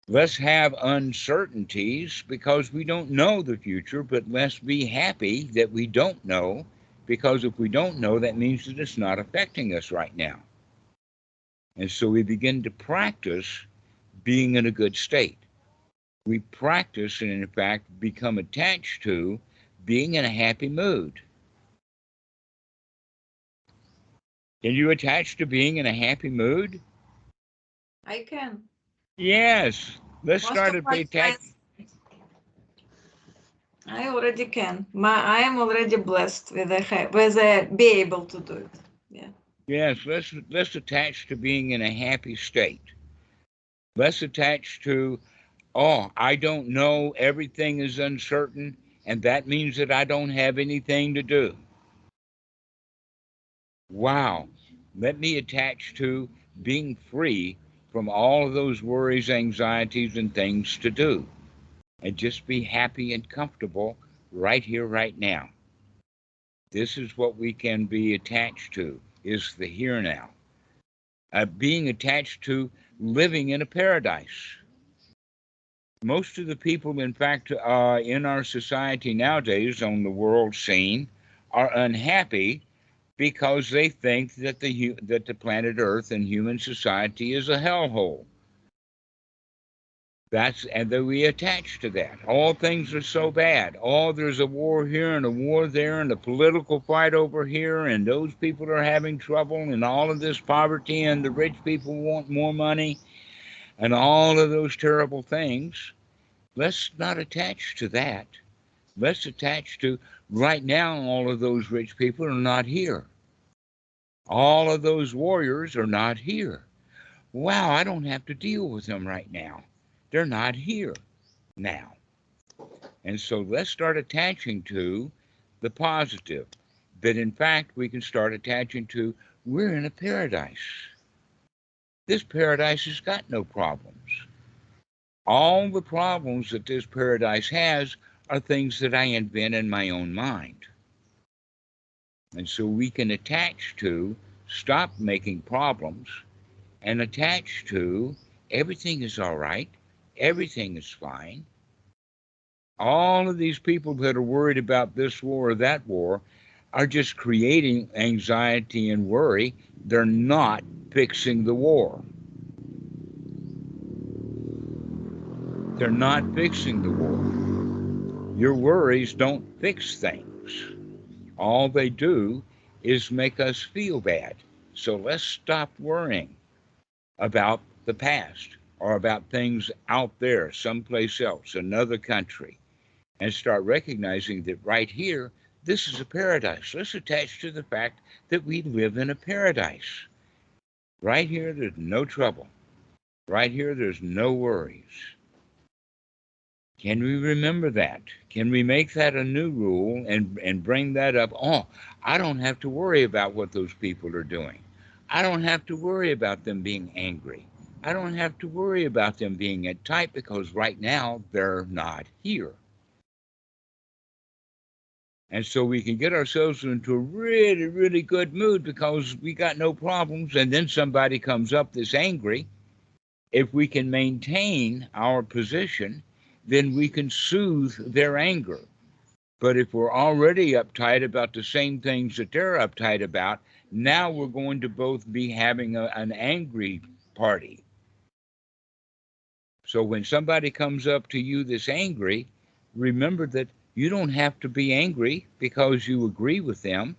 Let's have uncertainties because we don't know the future, but let's be happy that we don't know, because if we don't know, that means that it's not affecting us right now. And so we begin to practice being in a good state. We practice and, in fact, become attached to being in a happy mood. Can you attach to being in a happy mood? I can. Yes. Let's start to pay attention. I already can. I am already blessed with be able to do it. Yeah. Yes, let's attach to being in a happy state. Let's attach to, oh, I don't know, everything is uncertain, and that means that I don't have anything to do. Wow. Let me attach to being free from all of those worries, anxieties, and things to do, and just be happy and comfortable right here, right now. This is what we can be attached to, is the here now. Being attached to living in a paradise. Most of the people, in fact, in our society nowadays on the world scene are unhappy because they think that the planet Earth and human society is a hellhole. And that we attach to that. All things are so bad. Oh, there's a war here and a war there and a political fight over here, and those people are having trouble, and all of this poverty, and the rich people want more money, and all of those terrible things. Let's not attach to that. Let's attach to right now, all of those rich people are not here. All of those warriors are not here. Wow, I don't have to deal with them right now. They're not here now. And so let's start attaching to the positive. But in fact, we can start attaching to, we're in a paradise. This paradise has got no problems. All the problems that this paradise has are things that I invent in my own mind. And so we can attach to, stop making problems, and attach to, everything is all right, everything is fine. All of these people that are worried about this war or that war are just creating anxiety and worry. They're not fixing the war. They're not fixing the war. Your worries don't fix things. All they do is make us feel bad. So let's stop worrying about the past or about things out there, someplace else, another country, and start recognizing that right here, this is a paradise. Let's attach to the fact that we live in a paradise. Right here, there's no trouble. Right here, there's no worries. Can we remember that? Can we make that a new rule and bring that up? Oh, I don't have to worry about what those people are doing. I don't have to worry about them being angry. I don't have to worry about them being uptight because right now they're not here. And so we can get ourselves into a really, really good mood because we got no problems. And then somebody comes up that's angry. If we can maintain our position, then we can soothe their anger. But if we're already uptight about the same things that they're uptight about, now we're going to both be having an angry party. So when somebody comes up to you that's angry, remember that you don't have to be angry because you agree with them.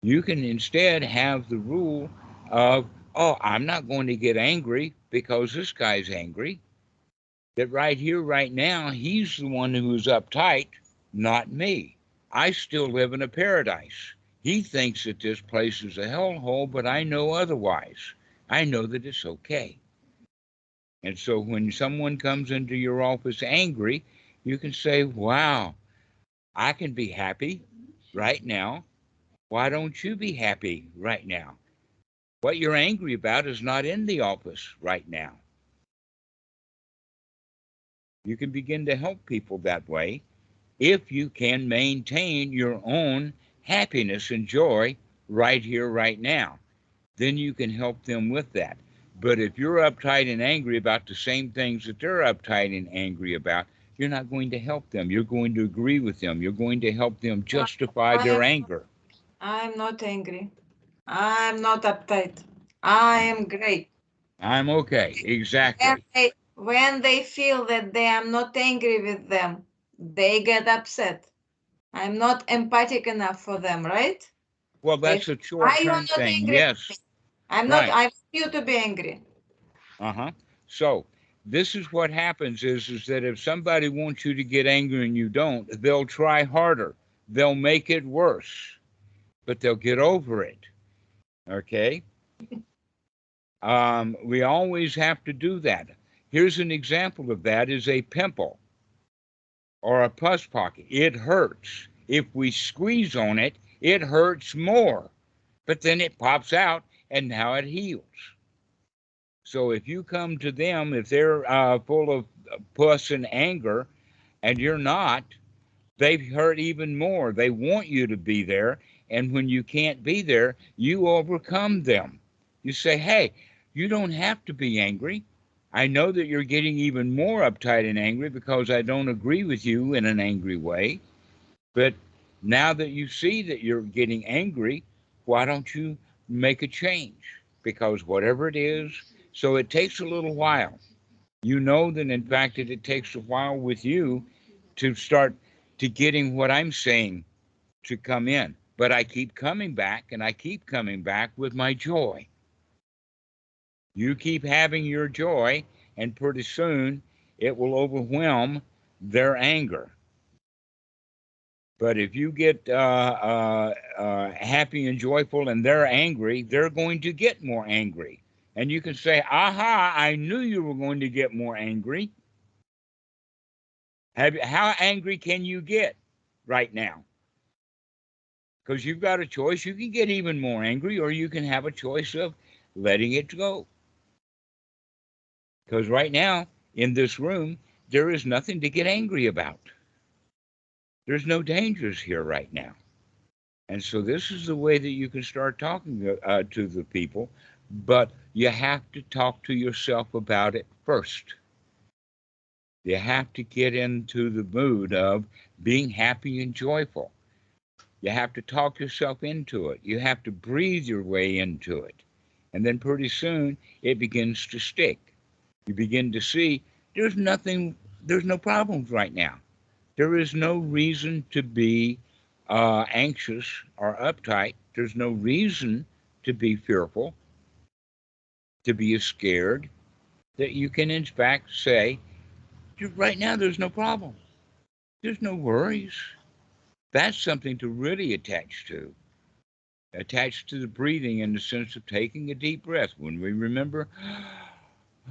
You can instead have the rule of, oh, I'm not going to get angry because this guy's angry. That right here, right now, he's the one who's uptight, not me. I still live in a paradise. He thinks that this place is a hellhole, but I know otherwise. I know that it's okay. And so when someone comes into your office angry, you can say, wow, I can be happy right now. Why don't you be happy right now? What you're angry about is not in the office right now. You can begin to help people that way if you can maintain your own happiness and joy right here, right now. Then you can help them with that. But if you're uptight and angry about the same things that they're uptight and angry about, you're not going to help them. You're going to agree with them. You're going to help them justify their anger. I'm not angry. I'm not uptight. I am great. I'm okay. Exactly. When they feel that they am not angry with them, they get upset. I'm not empathic enough for them, right? Well, that's a short-term thing. Yes. I'm not. I want you to be angry. So this is what happens is that if somebody wants you to get angry and you don't, they'll try harder. They'll make it worse, but they'll get over it. Okay? We always have to do that. Here's an example of that is a pimple or a pus pocket. It hurts. If we squeeze on it, it hurts more, but then it pops out and now it heals. So if you come to them, if they're full of pus and anger, and you're not, they hurt even more. They want you to be there. And when you can't be there, you overcome them. You say, hey, you don't have to be angry. I know that you're getting even more uptight and angry because I don't agree with you in an angry way. But now that you see that you're getting angry, why don't you make a change? Because whatever it is, so it takes a little while. You know that in fact that it takes a while with you to start to getting what I'm saying to come in. But I keep coming back and I keep coming back with my joy. You keep having your joy, and pretty soon it will overwhelm their anger. But if you get happy and joyful and they're angry, they're going to get more angry. And you can say, aha, I knew you were going to get more angry. How angry can you get right now? Because you've got a choice. You can get even more angry, or you can have a choice of letting it go. Because right now, in this room, there is nothing to get angry about. There's no dangers here right now. And so this is the way that you can start talking to the people, but you have to talk to yourself about it first. You have to get into the mood of being happy and joyful. You have to talk yourself into it. You have to breathe your way into it. And then pretty soon it begins to stick. You begin to see there's no problems right now. There is no reason to be anxious or uptight. There's no reason to be fearful, to be scared, that you can in fact say, right now there's no problem. There's no worries. That's something to really attach to. Attached to the breathing in the sense of taking a deep breath. When we remember,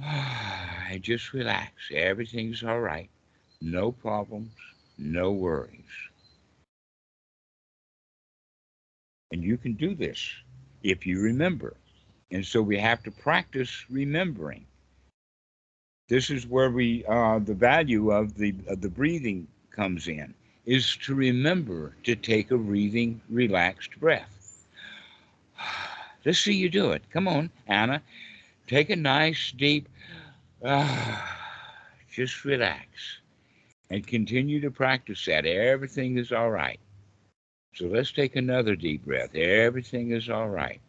and just relax. Everything's all right. No problems, no worries. And you can do this if you remember. And so we have to practice remembering. This is where the value of the breathing comes in, is to remember to take a breathing, relaxed breath. Let's see you do it. Come on, Anna. Take a nice, deep, just relax. And continue to practice that. Everything is all right. So let's take another deep breath. Everything is all right.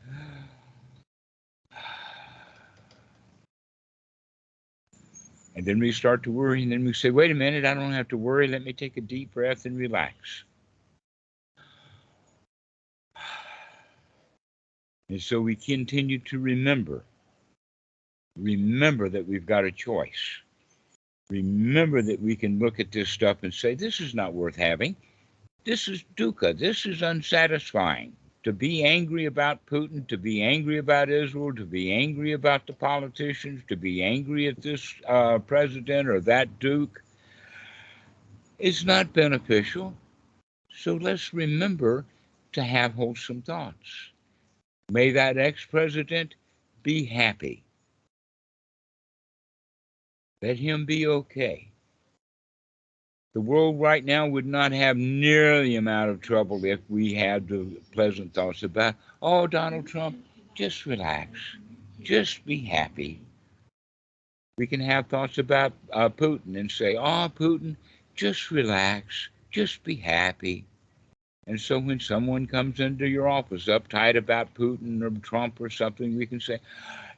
And then we start to worry, and then we say, wait a minute, I don't have to worry. Let me take a deep breath and relax. And so we continue to remember. Remember that we've got a choice. Remember that we can look at this stuff and say, this is not worth having. This is dukkha. This is unsatisfying. To be angry about Putin, to be angry about Israel, to be angry about the politicians, to be angry at this president or that duke, is not beneficial. So let's remember to have wholesome thoughts. May that ex-president be happy. Let him be okay. The world right now would not have nearly the amount of trouble if we had the pleasant thoughts about, oh, Donald Trump, just relax. Just be happy. We can have thoughts about Putin and say, oh, Putin, just relax. Just be happy. And so when someone comes into your office uptight about Putin or Trump or something, we can say,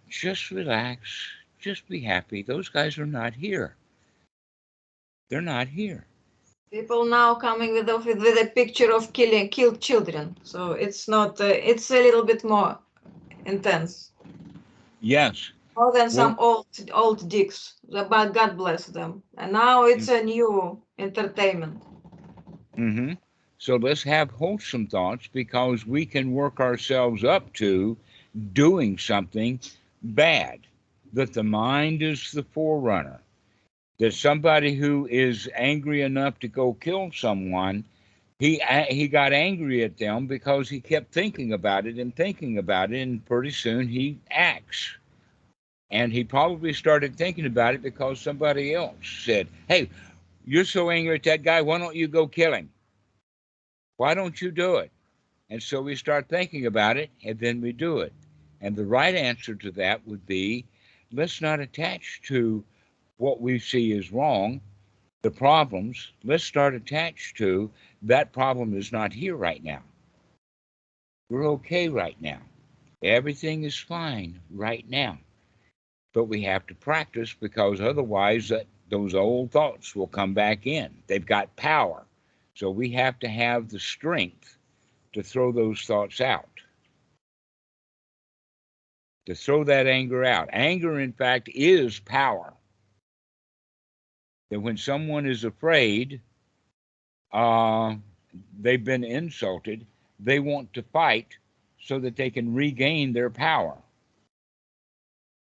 just relax. Just be happy. Those guys are not here. They're not here. People now coming with a picture of killed children. So it's not, it's a little bit more intense. Yes. More than some old dicks. But God bless them. And now it's a new entertainment. Mm-hmm. So let's have wholesome thoughts, because we can work ourselves up to doing something bad. That the mind is the forerunner. That somebody who is angry enough to go kill someone, he got angry at them because he kept thinking about it, and pretty soon he acts. And he probably started thinking about it because somebody else said, hey, you're so angry at that guy, why don't you go kill him? Why don't you do it? And so we start thinking about it, and then we do it. And the right answer to that would be, let's not attach to what we see as wrong, the problems. Let's start attached to that problem is not here right now. We're okay right now. Everything is fine right now. But we have to practice, because otherwise those old thoughts will come back in. They've got power. So we have to have the strength to throw those thoughts out, to throw that anger out. Anger, in fact, is power. That when someone is afraid, they've been insulted, they want to fight so that they can regain their power.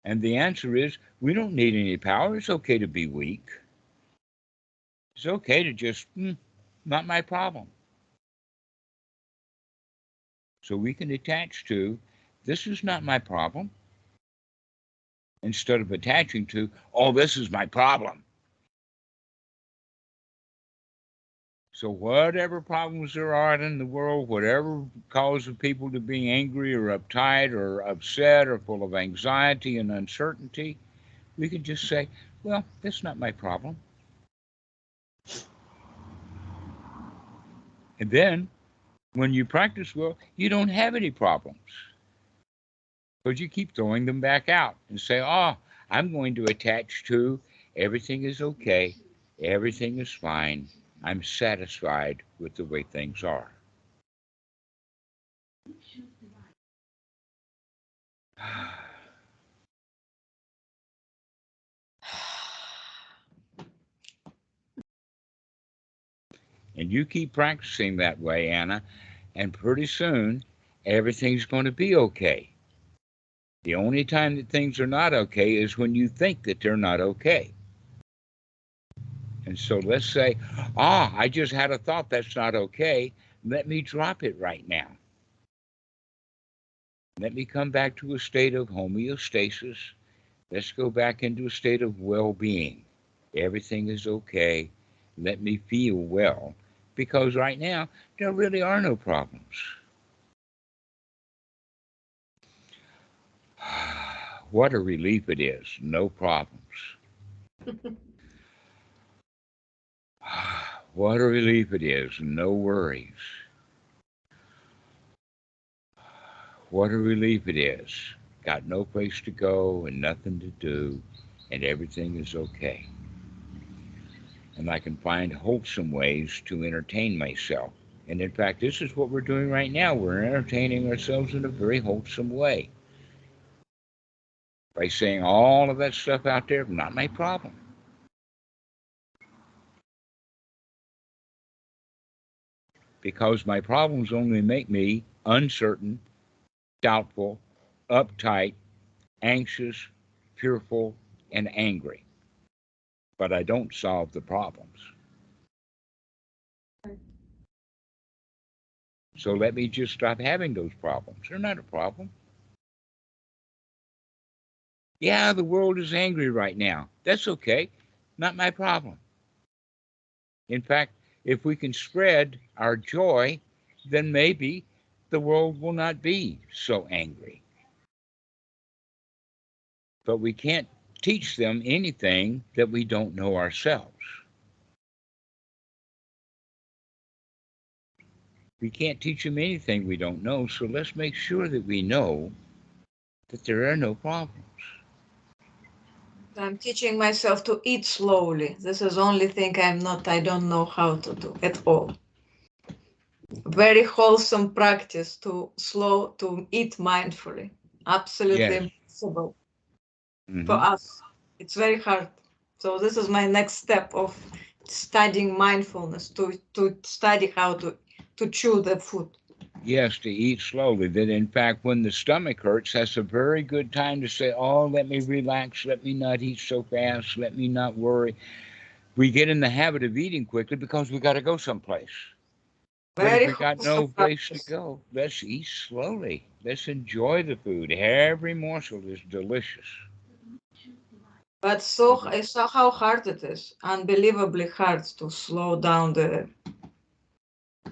And the answer is, we don't need any power. It's okay to be weak. It's okay to just, not my problem. So we can attach to, this is not my problem, instead of attaching to, oh, this is my problem. So whatever problems there are in the world, whatever causes people to be angry or uptight or upset or full of anxiety and uncertainty, we can just say, well, that's not my problem. And then when you practice well, you don't have any problems, because you keep throwing them back out and say, oh, I'm going to attach to everything is okay, everything is fine, I'm satisfied with the way things are. And you keep practicing that way, Anna, and pretty soon everything's going to be okay. The only time that things are not okay is when you think that they're not okay. And so let's say, I just had a thought that's not okay. Let me drop it right now. Let me come back to a state of homeostasis. Let's go back into a state of well-being. Everything is okay. Let me feel well. Because right now, there really are no problems. What a relief it is. No problems. What a relief it is. No worries. What a relief it is. Got no place to go and nothing to do, and everything is okay. And I can find wholesome ways to entertain myself. And in fact, this is what we're doing right now. We're entertaining ourselves in a very wholesome way. By saying all of that stuff out there, not my problem. Because my problems only make me uncertain, doubtful, uptight, anxious, fearful, and angry. But I don't solve the problems. So let me just stop having those problems. They're not a problem. Yeah, the world is angry right now. That's okay. Not my problem. In fact, if we can spread our joy, then maybe the world will not be so angry. But we can't teach them anything that we don't know ourselves. We can't teach them anything we don't know, so let's make sure that we know that there are no problems. I'm teaching myself to eat slowly. This is the only thing I don't know how to do at all. Very wholesome practice to eat mindfully. Absolutely impossible for us. It's very hard. So this is my next step of studying mindfulness, to study how to chew the food. Yes, to eat slowly. That in fact, when the stomach hurts, that's a very good time to say, oh, let me relax. Let me not eat so fast. Let me not worry. We get in the habit of eating quickly because we got to go someplace. But if we got no place to go, let's eat slowly. Let's enjoy the food. Every morsel is delicious. But so I saw how hard it is. Unbelievably hard to slow down the.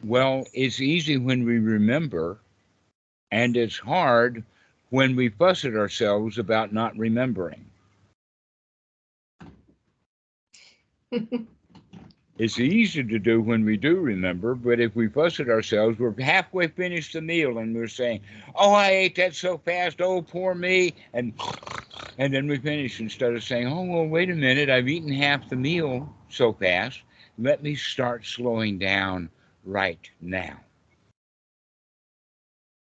Well, it's easy when we remember, and it's hard when we fuss at ourselves about not remembering. It's easy to do when we do remember, but if we fuss at ourselves, we're halfway finished the meal and we're saying, "Oh, I ate that so fast. Oh, poor me." And then we finish instead of saying, "Oh, well, wait a minute. I've eaten half the meal so fast. Let me start slowing down right now."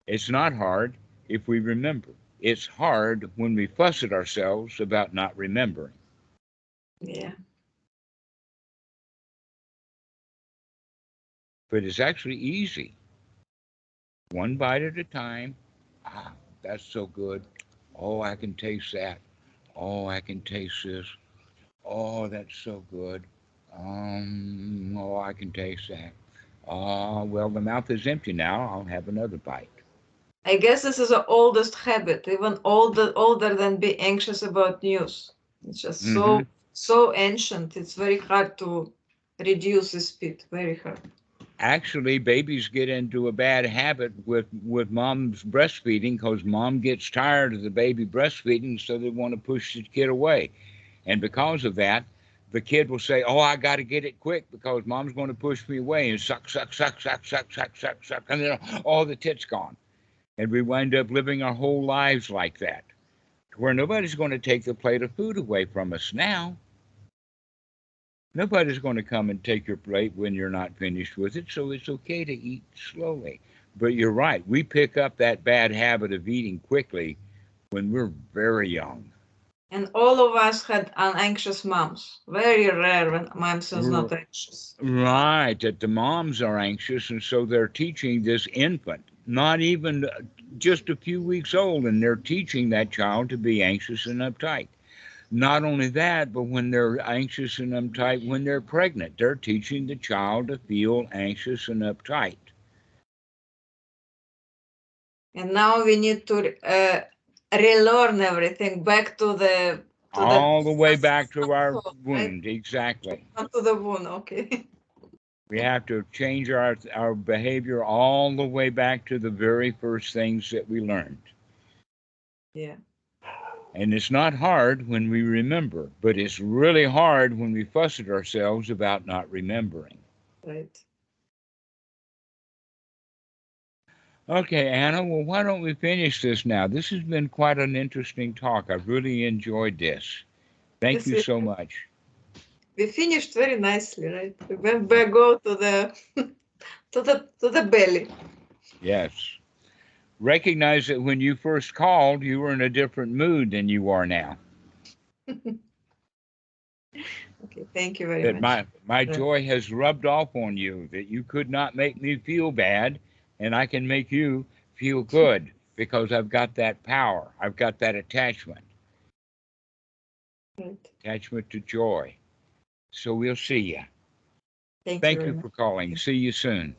It's not hard if we remember. It's hard when we fuss at ourselves about not remembering. Yeah. But it's actually easy. One bite at a time. Ah, that's so good. Oh, I can taste that. Oh, I can taste this. Oh, that's so good. Oh, I can taste that. Oh, well, the mouth is empty now. I'll have another bite. I guess this is the oldest habit, even older than be anxious about news. It's just Mm-hmm. so ancient. It's very hard to reduce the speed. Very hard. Actually, babies get into a bad habit with mom's breastfeeding because mom gets tired of the baby breastfeeding, so they want to push the kid away. And because of that, the kid will say, "Oh, I got to get it quick because mom's going to push me away," and suck, suck, suck, suck, suck, suck, suck, suck, and then all the tit's gone. And we wind up living our whole lives like that, where nobody's going to take the plate of food away from us now. Nobody's going to come and take your plate when you're not finished with it, so it's okay to eat slowly. But you're right, we pick up that bad habit of eating quickly when we're very young. And all of us had anxious moms. Very rare when moms was not anxious. Right, that the moms are anxious, and so they're teaching this infant, not even just a few weeks old, and they're teaching that child to be anxious and uptight. Not only that, but when they're anxious and uptight when they're pregnant, they're teaching the child to feel anxious and uptight. And now we need to relearn everything back to the All the way back to our right? wound, exactly. To the wound, okay. We have to change our behavior all the way back to the very first things that we learned. Yeah. And it's not hard when we remember, but it's really hard when we fuss at ourselves about not remembering. Right. Okay, Anna, well, why don't we finish this now? This has been quite an interesting talk. I've really enjoyed this. Thank you so much. We finished very nicely, right? We went back, go to the to the belly. Yes. Recognize that when you first called, you were in a different mood than you are now. Okay, thank you very That much. my joy has rubbed off on you, that you could not make me feel bad, and I can make you feel good because I've got that power. I've got that attachment. Right. Attachment to joy. So we'll see you. Thank you Thank very you much. for calling. See you soon.